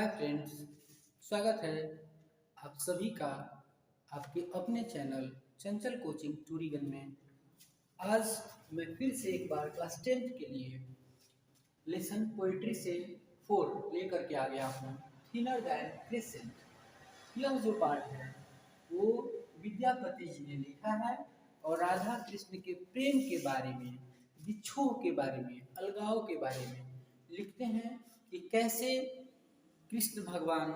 Hi friends, स्वागत है आप सभी का आपके अपने चैनल चंचल कोचिंग टूरिगन में। आज मैं फिर से एक बार क्लास 10th के लिए लेसन पोइट्री से 4 लेकर के आ गया हूँ। Thinner than crescent. यह जो पाठ है वो विद्यापति जी ने लिखा है और राधा कृष्ण के प्रेम के बारे में, विच्छोह के बारे में, अलगाव के बारे में लिखते हैं कि कैसे कृष्ण भगवान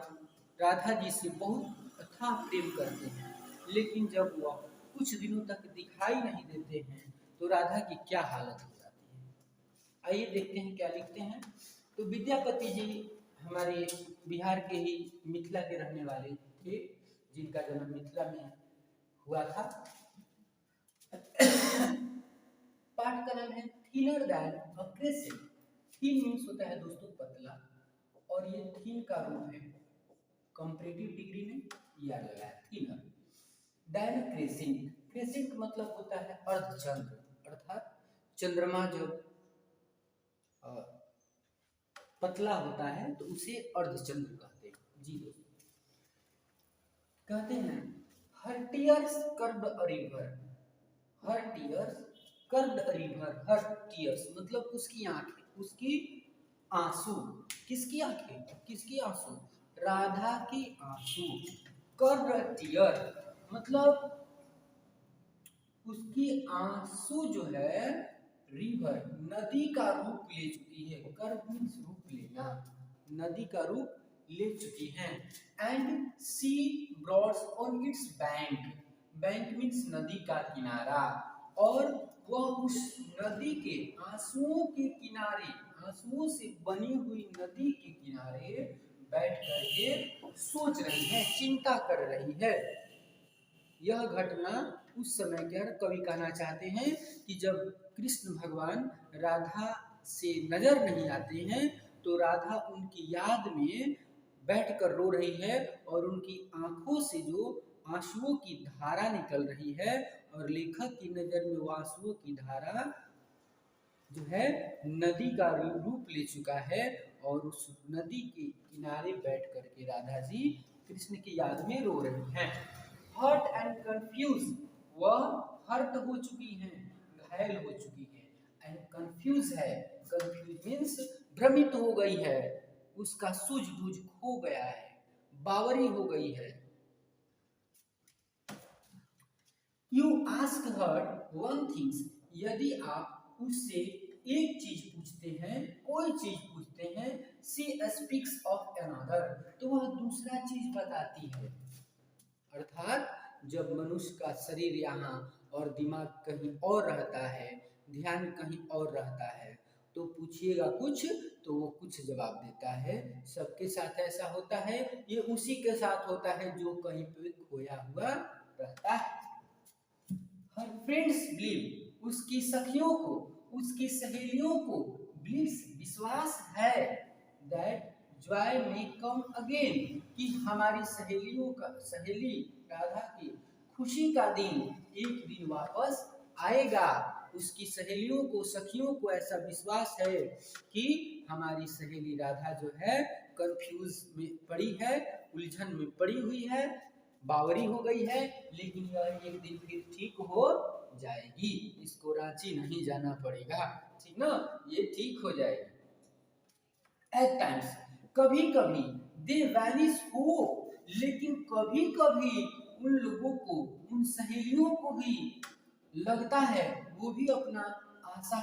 राधा जी से बहुत अथाह प्रेम करते हैं, लेकिन जब वह कुछ दिनों तक दिखाई नहीं देते हैं तो राधा की क्या हालत हो जाती है। आइए देखते हैं क्या लिखते हैं। तो विद्यापति जी हमारे बिहार के ही मिथिला के रहने वाले थे, जिनका जन्म मिथिला में हुआ था। पाठ का नाम है थिनर दैन अ क्रेसेंट। थीन मीन्स होता है दोस्तों पतला, और ये थीन का रूप है कंपैरेटिव डिग्री में यह लगा है थिनर दैन क्रेसेंट। क्रेसेंट मतलब होता है अर्धचंद्र, अर्थात चंद्रमा जब पतला होता है तो उसे अर्धचंद्र कहते हैं। जी दोस्तों, कहते हैं हर tears curved a river. Her tears curved a river. Her tears मतलब उसकी आंखें, उसकी आंसू। किसकी आंखें? किसकी आंसू? राधा की आंसू। कर्व्ड टीयर मतलब उसकी आंसू जो है रिवर, नदी का रूप ले चुकी है। कर्व मीन्स रूप लेना, नदी का रूप ले चुकी है। And sea broods on its bank. Bank means नदी का किनारा, और वह उस नदी के आंसुओं के किनारे, आंसुओं से बनी हुई नदी के किनारे बैठ करके सोच रही है, चिंता कर रही है। यह घटना उस समय क्या कवि कहना चाहते हैं कि जब कृष्ण भगवान राधा से नजर नहीं आते हैं तो राधा उनकी याद में बैठकर रो रही है, और उनकी आंखों से जो आंसुओं की धारा निकल रही है, और लेखक की नजर में वो आंसुओं की धारा जो है नदी का रूप ले चुका है, और उस नदी के किनारे बैठ करके राधा जी कृष्ण की याद में रो रही हैं। हर्ट एंड कंफ्यूज, वह हर्ट हो चुकी हैं, घायल हो चुकी है, एंड कंफ्यूज है। कंफ्यूज मीन्स भ्रमित हो गई है, उसका सूझबूझ खो गया है, बावरी हो गई है। You ask her one things, यदि आप उससे एक चीज पूछते हैं, कोई चीज पूछते हैं, शी स्पीक्स ऑफ अनदर, तो वह दूसरा चीज बताती है। अर्थात जब मनुष्य का शरीर यहाँ और दिमाग कहीं और रहता है, ध्यान कहीं और रहता है, तो पूछिएगा कुछ तो वो कुछ जवाब देता है। सबके साथ ऐसा होता है, ये उसी के साथ होता है जो कहीं पे खोया हुआ रहता है। हर फ्रेंड्स बिलीव, उसकी सखियों को, उसकी सहेलियों को बिलीव्स विश्वास है, दैट जॉय में कम अगेन, कि हमारी सहेलियों का, सहेली राधा की खुशी का दिन एक दिन वापस आएगा। उसकी सहेलियों को, सखियों को ऐसा विश्वास है कि हमारी सहेली राधा जो है कंफ्यूज में पड़ी है, उलझन में पड़ी हुई है, बावरी हो गई है, लेकिन यह एक दिन फिर ठीक हो जाएगी। इसको रांची नहीं जाना पड़ेगा, ठीक ना, ये ठीक हो जाएगी। एट टाइम्स, कभी कभी, दे वैनिश हो, लेकिन कभी कभी उन लोगों को, उन सहेलियों को भी लगता है वो भी अपना आशा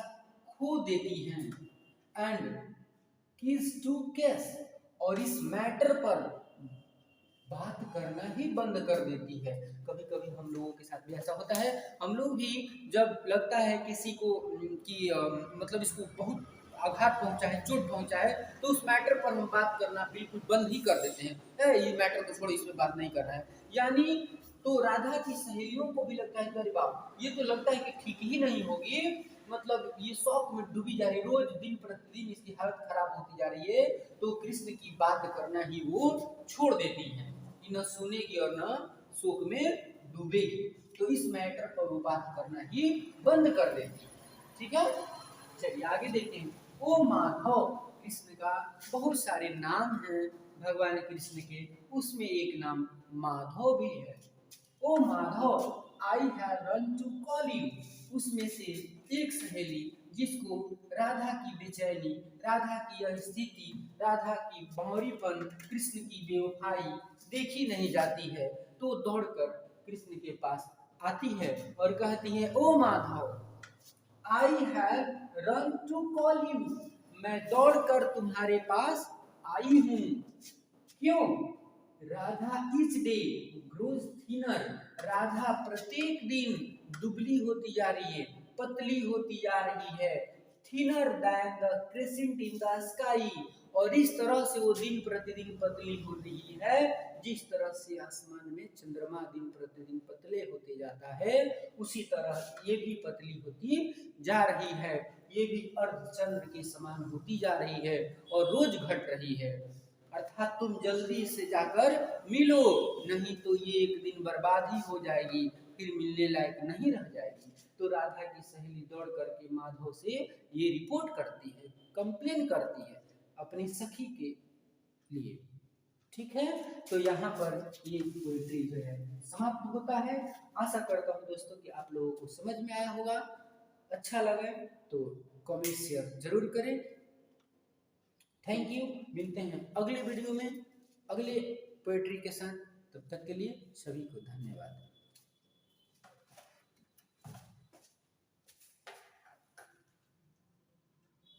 खो देती हैं। एंड किस टू केस, और इस मैटर पर बात करना ही बंद कर देती है। कभी कभी हम लोगों के साथ भी ऐसा होता है, हम लोग भी जब लगता है किसी को कि मतलब इसको बहुत आघात पहुंचा है, चोट पहुंचा है, तो उस मैटर पर हम बात करना बिल्कुल बंद ही कर देते हैं। ये मैटर को छोड़ो, इसमें बात नहीं करना है। यानी तो राधा की सहेलियों को भी लगता है कि अरे बाप, ये तो लगता है कि ठीक ही नहीं होगी, मतलब ये शौक में डूबी जा रही, रोज दिन प्रतिदिन इसकी हालत खराब होती जा रही है, तो कृष्ण की बात करना ही वो छोड़ देती हैं, न सुनेगी और न शोक में डूबेगी। तो इस मैटर पर वो बात करना ही बंद कर देती है। ठीक है, चलिए आगे देखते हैं। ओ माधव, कृष्ण का बहुत सारे नाम हैं भगवान कृष्ण के, उसमें एक नाम माधव भी है। O Madhav, I have run to call you, उसमें से एक सहेली जिसको राधा की बेचैनी, राधा की यह स्थिति, राधा की भंवरीपन, कृष्ण की बेवफाई देखी नहीं जाती है, तो दौड़कर कृष्ण के पास आती है और कहती है, O Madhav, I have run to call you, मैं दौड़कर तुम्हारे पास आई हूं। क्यों? Radha each day grows thinner, Radha प्रत्येक दिन दुबली होती जा रही है, पतली होती जा रही है। Thinner than the crescent in the sky, और इस तरह से वो दिन प्रतिदिन पतली हो रही है जिस तरह से आसमान में चंद्रमा दिन प्रतिदिन पतले होते जाता है, उसी तरह ये भी पतली होती जा रही है, ये भी अर्धचंद्र के समान होती जा रही है और रोज घट रही है। अर्थात तुम जल्दी से जाकर मिलो, नहीं तो ये एक दिन बर्बाद ही हो जाएगी, फिर मिलने लायक नहीं रह जाएगी। तो राधा की सहेली दौड़ करके माधव से ये रिपोर्ट करती है, कंप्लेन करती है अपनी सखी के लिए। ठीक है, तो यहाँ पर ये पोएट्री जो है समाप्त होता है। आशा करता हूँ दोस्तों कि आप लोगों को समझ में आया होगा। अच्छा लगे तो कमेंट शेयर जरूर करें। थैंक यू, मिलते हैं अगले वीडियो में अगले पोएट्री के साथ। तब तक के लिए सभी को धन्यवाद।